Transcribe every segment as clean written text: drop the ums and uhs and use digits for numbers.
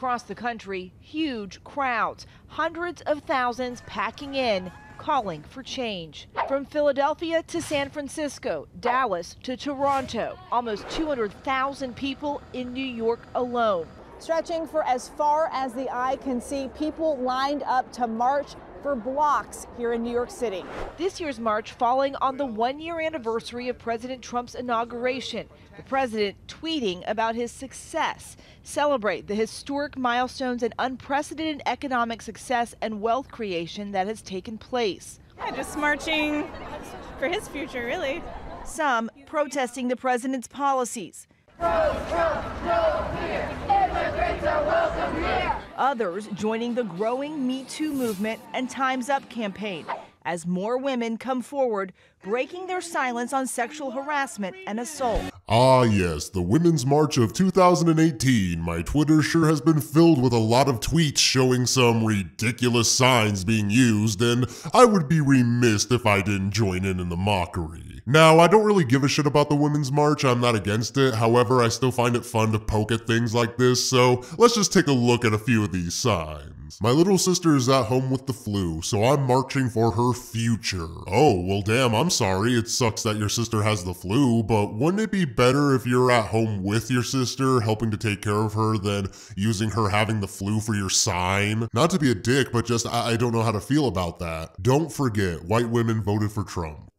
Across the country, huge crowds, hundreds of thousands packing in, calling for change. From Philadelphia to San Francisco, Dallas to Toronto, almost 200,000 people in New York alone. Stretching for as far as the eye can see, people lined up to march for blocks here in New York City. This year's march falling on the one-year anniversary of President Trump's inauguration. The president tweeting about his success. Celebrate the historic milestones and unprecedented economic success and wealth creation that has taken place. Yeah, just marching for his future, really. Some protesting the president's policies. Others joining the growing Me Too movement and Time's Up campaign as more women come forward, breaking their silence on sexual harassment and assault. Ah yes, the Women's March of 2018. My Twitter sure has been filled with a lot of tweets showing some ridiculous signs being used, and I would be remiss if I didn't join in the mockery. Now, I don't really give a shit about the Women's March, I'm not against it, however, I still find it fun to poke at things like this, so let's just take a look at a few of these signs. My little sister is at home with the flu, so I'm marching for her future. Oh, well damn, I'm sorry, it sucks that your sister has the flu, but wouldn't it be better if you're at home with your sister, helping to take care of her, than using her having the flu for your sign? Not to be a dick, but just I don't know how to feel about that. Don't forget, white women voted for Trump.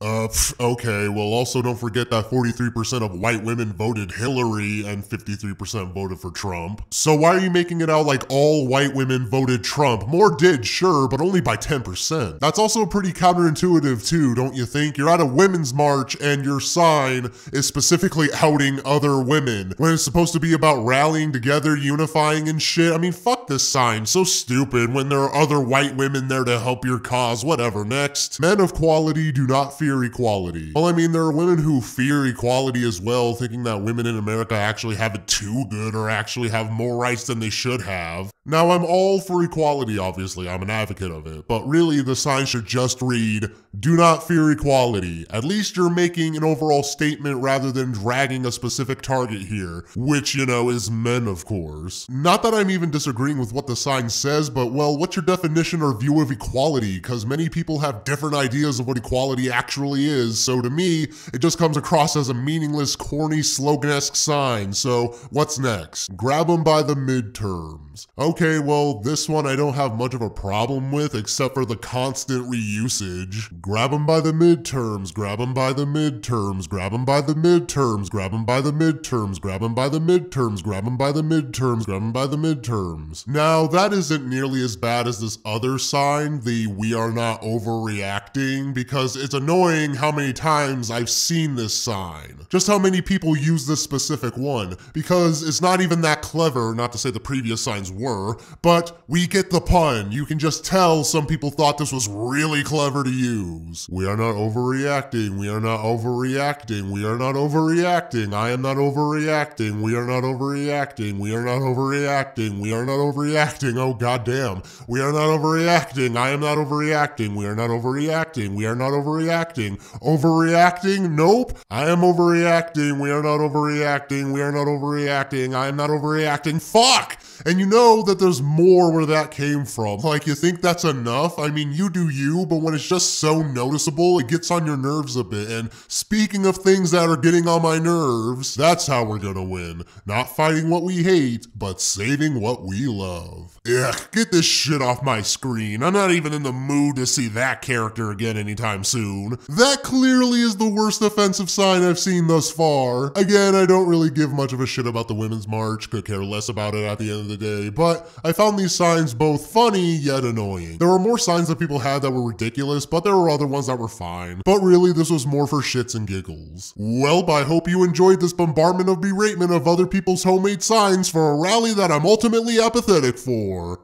Okay, well also don't forget that 43% of white women voted Hillary and 53% voted for Trump. So why are you making it out like all white women voted Trump? More did, sure, but only by 10%. That's also pretty counterintuitive too, don't you think? You're at a women's march and your sign is specifically outing other women, when it's supposed to be about rallying together, unifying and shit. I mean, fuck this sign, so stupid when there are other white women there to help your cause, whatever. Next. Men of quality do not fear equality. Well, I mean, there are women who fear equality as well, thinking that women in America actually have it too good or actually have more rights than they should have. Now, I'm all for equality, obviously, I'm an advocate of it, but really the sign should just read, do not fear equality. At least you're making an overall statement rather than dragging a specific target here, which, you know, is men, of course. Not that I'm even disagreeing with what the sign says, but well, what's your definition or view of equality? Because many people have different ideas of what equality actually is, so to me, it just comes across as a meaningless, corny, slogan-esque sign. So what's next? Grab them by the midterms. Okay, well, this one I don't have much of a problem with, except for the constant reusage. Grab them by the midterms, grab them by the midterms, grab them by the midterms, grab them by the midterms, grab them by the midterms, grab them by the midterms, grab them by the midterms. Now, that isn't nearly as bad as this other sign, the we are not overreacting, because it's annoying how many times I've seen this sign. Just how many people use this specific one, because it's not even that clever, not to say the previous signs were, but we get the pun. You can just tell some people thought this was really clever to use. We are not overreacting, we are not overreacting, we are not overreacting, I am not overreacting, we are not overreacting, we are not overreacting, we are not overreacting, oh goddamn. We are not overreacting, I am not overreacting, we are not overreacting, we are not overreacting. Overreacting? Nope. I am overreacting, we are not overreacting, we are not overreacting, I am not overreacting. Fuck! And you know that there's more where that came from. Like, you think that's enough? I mean, you do you, but when it's just so noticeable, it gets on your nerves a bit. And speaking of things that are getting on my nerves, that's how we're gonna win. Not fighting what we hate, but saving what we love. Ugh, get this shit off my screen. I'm not even in the mood to see that character again anytime soon. That clearly is the worst offensive sign I've seen thus far. Again, I don't really give much of a shit about the Women's March, could care less about it at the end of the day, but I found these signs both funny yet annoying. There were more signs that people had that were ridiculous, but there were other ones that were fine. But really, this was more for shits and giggles. Well, I hope you enjoyed this bombardment of beratement of other people's homemade signs for a rally that I'm ultimately apathetic for.